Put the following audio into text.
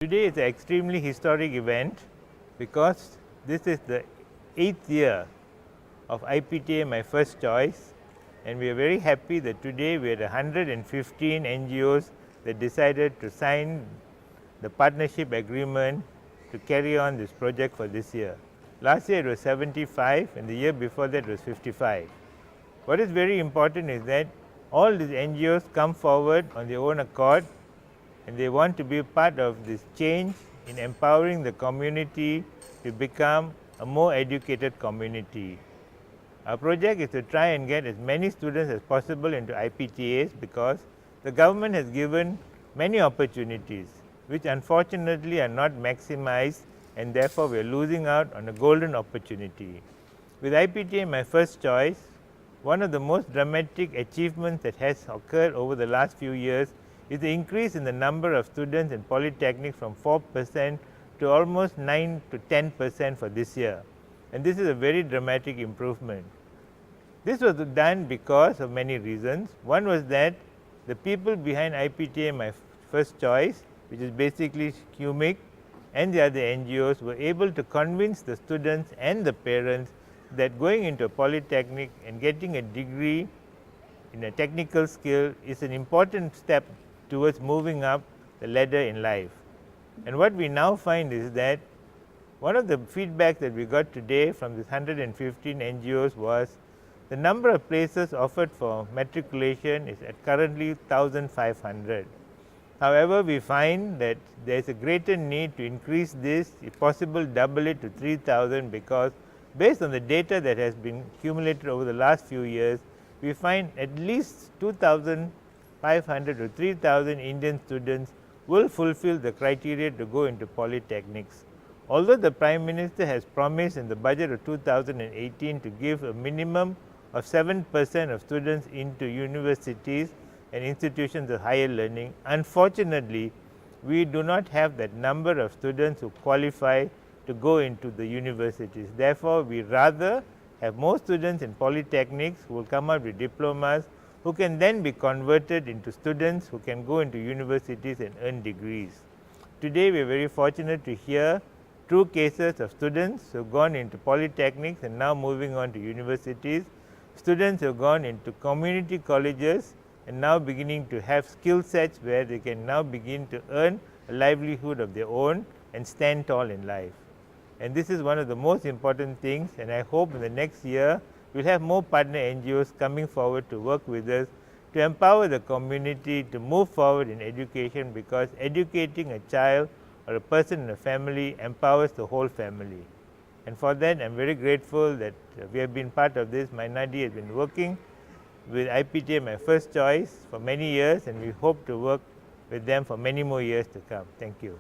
Today is an extremely historic event because this is the 8th year of IPTA My First Choice, and we are very happy that today we had 115 NGOs that decided to sign the partnership agreement to carry on this project for this year. Last year it was 75 and the year before that was 55. What is very important is that all these NGOs come forward on their own accord and they want to be part of this change in empowering the community to become a more educated community. Our project is to try and get as many students as possible into IPTAs because the government has given many opportunities which unfortunately are not maximized, and therefore we are losing out on a golden opportunity. With IPTA My First Choice, one of the most dramatic achievements that has occurred over the last few years is the increase in the number of students in Polytechnic from 4% to almost 9 to 10% for this year. And this is a very dramatic improvement. This was done because of many reasons. One was that the people behind IPTA My First Choice, which is basically QMIC and the other NGOs, were able to convince the students and the parents that going into a Polytechnic and getting a degree in a technical skill is an important step towards moving up the ladder in life. And what we now find is that one of the feedback that we got today from this 115 NGOs was the number of places offered for matriculation is at currently 1,500. However, we find that there is a greater need to increase this, if possible double it to 3,000, because based on the data that has been accumulated over the last few years, we find at least 2,500 to 3,000 Indian students will fulfill the criteria to go into polytechnics. Although the Prime Minister has promised in the budget of 2018 to give a minimum of 7% of students into universities and institutions of higher learning, unfortunately, we do not have that number of students who qualify to go into the universities. Therefore, we rather have more students in polytechnics who will come out with diplomas, who can then be converted into students who can go into universities and earn degrees. Today, we are very fortunate to hear true cases of students who have gone into polytechnics and now moving on to universities, students who have gone into community colleges and now beginning to have skill sets where they can now begin to earn a livelihood of their own and stand tall in life. And this is one of the most important things, and I hope in the next year we will have more partner NGOs coming forward to work with us to empower the community to move forward in education, because educating a child or a person in a family empowers the whole family. And for that, I am very grateful that we have been part of this. My Nadi has been working with IPTA My First Choice for many years, and we hope to work with them for many more years to come. Thank you.